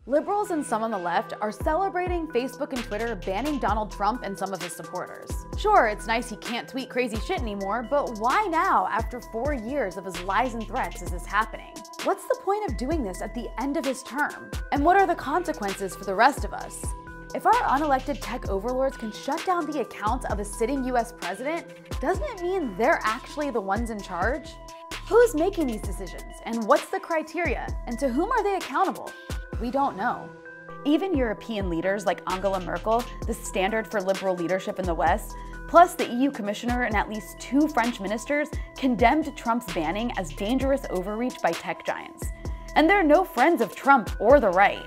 Liberals and some on the left are celebrating Facebook and Twitter banning Donald Trump and some of his supporters. Sure, it's nice he can't tweet crazy shit anymore, but why now, after 4 years of his lies and threats, is this happening? What's the point of doing this at the end of his term? And what are the consequences for the rest of us? If our unelected tech overlords can shut down the accounts of a sitting US president, doesn't it mean they're actually the ones in charge? Who's making these decisions, and what's the criteria, and to whom are they accountable? We don't know. Even European leaders like Angela Merkel, the standard for liberal leadership in the West, plus the EU commissioner and at least 2 French ministers condemned Trump's banning as dangerous overreach by tech giants. And they're no friends of Trump or the right.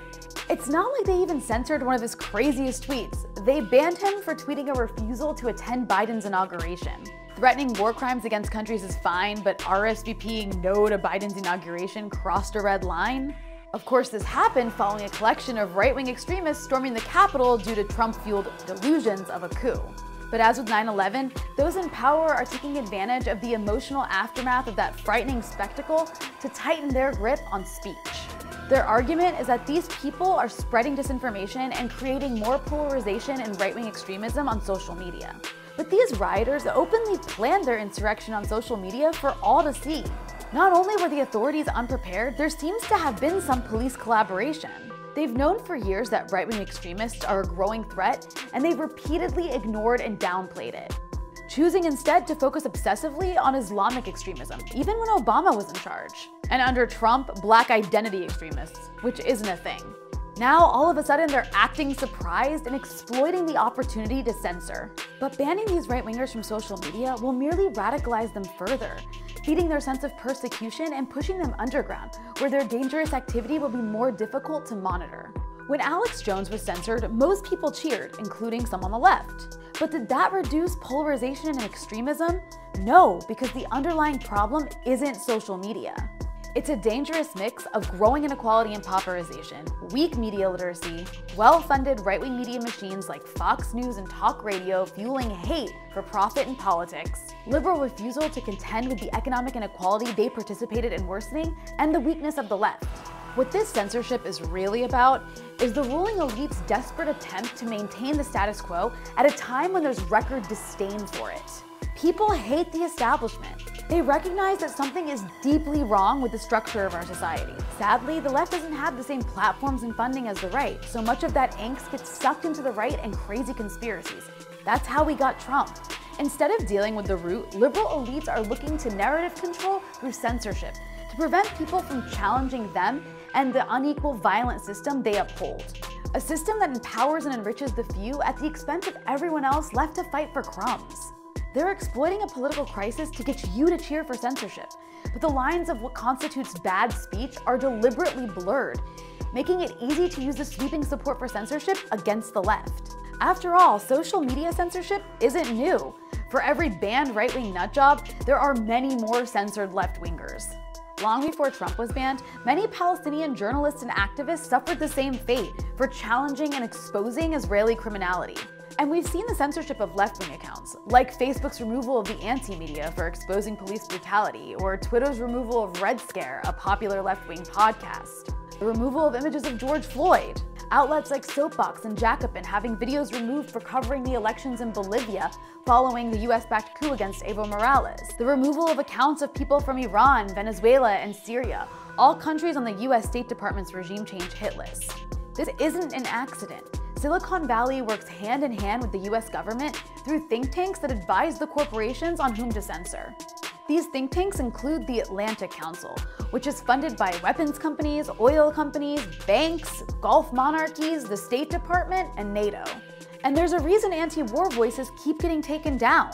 It's not like they even censored one of his craziest tweets. They banned him for tweeting a refusal to attend Biden's inauguration. Threatening war crimes against countries is fine, but RSVPing no to Biden's inauguration crossed a red line? Of course, this happened following a collection of right-wing extremists storming the Capitol due to Trump-fueled delusions of a coup. But as with 9/11, those in power are taking advantage of the emotional aftermath of that frightening spectacle to tighten their grip on speech. Their argument is that these people are spreading disinformation and creating more polarization and right-wing extremism on social media. But these rioters openly planned their insurrection on social media for all to see. Not only were the authorities unprepared, there seems to have been some police collaboration. They've known for years that right-wing extremists are a growing threat, and they've repeatedly ignored and downplayed it, choosing instead to focus obsessively on Islamic extremism, even when Obama was in charge. And under Trump, black identity extremists, which isn't a thing. Now, all of a sudden, they're acting surprised and exploiting the opportunity to censor. But banning these right-wingers from social media will merely radicalize them further, feeding their sense of persecution and pushing them underground, where their dangerous activity will be more difficult to monitor. When Alex Jones was censored, most people cheered, including some on the left. But did that reduce polarization and extremism? No, because the underlying problem isn't social media. It's a dangerous mix of growing inequality and pauperization, weak media literacy, well-funded right-wing media machines like Fox News and talk radio fueling hate for profit in politics, liberal refusal to contend with the economic inequality they participated in worsening, and the weakness of the left. What this censorship is really about is the ruling elite's desperate attempt to maintain the status quo at a time when there's record disdain for it. People hate the establishment. They recognize that something is deeply wrong with the structure of our society. Sadly, the left doesn't have the same platforms and funding as the right, so much of that angst gets sucked into the right and crazy conspiracies. That's how we got Trump. Instead of dealing with the root, liberal elites are looking to narrative control through censorship to prevent people from challenging them and the unequal, violent system they uphold. A system that empowers and enriches the few at the expense of everyone else left to fight for crumbs. They're exploiting a political crisis to get you to cheer for censorship, but the lines of what constitutes bad speech are deliberately blurred, making it easy to use the sweeping support for censorship against the left. After all, social media censorship isn't new. For every banned right-wing nutjob, there are many more censored left-wingers. Long before Trump was banned, many Palestinian journalists and activists suffered the same fate for challenging and exposing Israeli criminality. And we've seen the censorship of left-wing accounts, like Facebook's removal of the anti-media for exposing police brutality, or Twitter's removal of Red Scare, a popular left-wing podcast. The removal of images of George Floyd. Outlets like Soapbox and Jacobin having videos removed for covering the elections in Bolivia following the US-backed coup against Evo Morales. The removal of accounts of people from Iran, Venezuela, and Syria, all countries on the US State Department's regime change hit list. This isn't an accident. Silicon Valley works hand in hand with the US government through think tanks that advise the corporations on whom to censor. These think tanks include the Atlantic Council, which is funded by weapons companies, oil companies, banks, Gulf monarchies, the State Department, and NATO. And there's a reason anti-war voices keep getting taken down.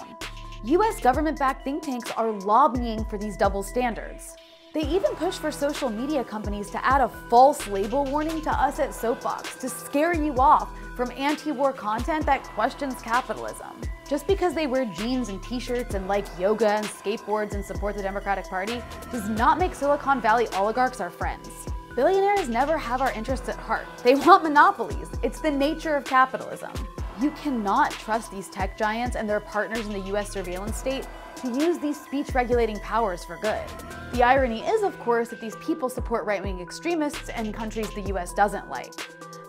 US government-backed think tanks are lobbying for these double standards. They even push for social media companies to add a false label warning to us at Soapbox to scare you off from anti-war content that questions capitalism. Just because they wear jeans and t-shirts and like yoga and skateboards and support the Democratic Party does not make Silicon Valley oligarchs our friends. Billionaires never have our interests at heart. They want monopolies. It's the nature of capitalism. You cannot trust these tech giants and their partners in the US surveillance state to use these speech-regulating powers for good. The irony is, of course, that these people support right-wing extremists in countries the US doesn't like.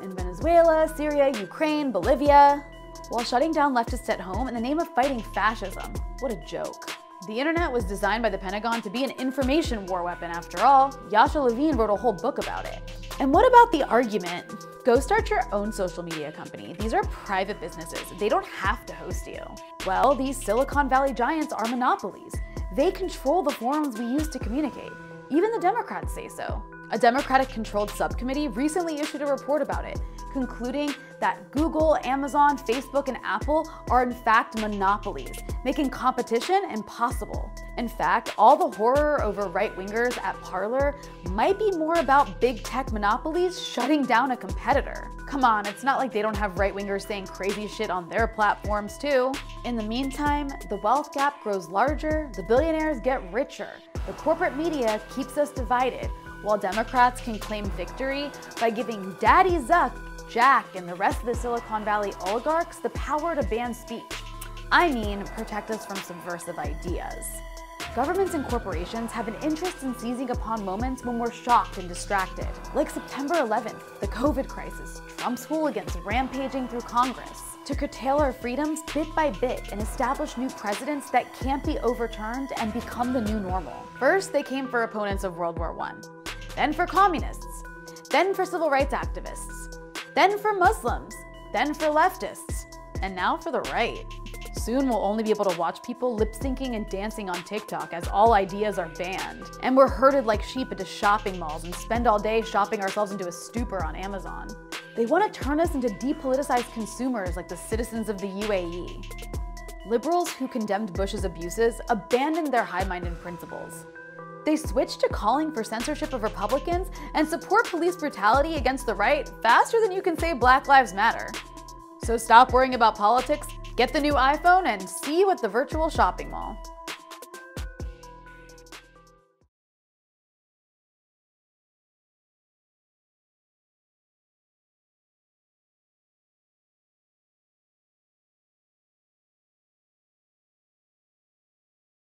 In Venezuela, Syria, Ukraine, Bolivia, while shutting down leftists at home in the name of fighting fascism. What a joke. The internet was designed by the Pentagon to be an information war weapon after all. Yasha Levine wrote a whole book about it. And what about the argument? Go start your own social media company. These are private businesses. They don't have to host you. Well, these Silicon Valley giants are monopolies. They control the forums we use to communicate. Even the Democrats say so. A Democratic-controlled subcommittee recently issued a report about it, concluding that Google, Amazon, Facebook, and Apple are in fact monopolies, making competition impossible. In fact, all the horror over right-wingers at Parler might be more about big tech monopolies shutting down a competitor. Come on, it's not like they don't have right-wingers saying crazy shit on their platforms too. In the meantime, the wealth gap grows larger, the billionaires get richer, the corporate media keeps us divided, while Democrats can claim victory by giving Daddy Zuck, Jack, and the rest of the Silicon Valley oligarchs the power to ban speech. I mean, protect us from subversive ideas. Governments and corporations have an interest in seizing upon moments when we're shocked and distracted, like September 11th, the COVID crisis, Trump's hooligans rampaging through Congress, to curtail our freedoms bit by bit and establish new precedents that can't be overturned and become the new normal. First, they came for opponents of World War I, then for communists, then for civil rights activists, then for Muslims, then for leftists, and now for the right. Soon we'll only be able to watch people lip-syncing and dancing on TikTok as all ideas are banned. And we're herded like sheep into shopping malls and spend all day shopping ourselves into a stupor on Amazon. They want to turn us into depoliticized consumers like the citizens of the UAE. Liberals who condemned Bush's abuses abandoned their high-minded principles. They switched to calling for censorship of Republicans and support police brutality against the right faster than you can say Black Lives Matter. So stop worrying about politics, get the new iPhone, and see you at the virtual shopping mall.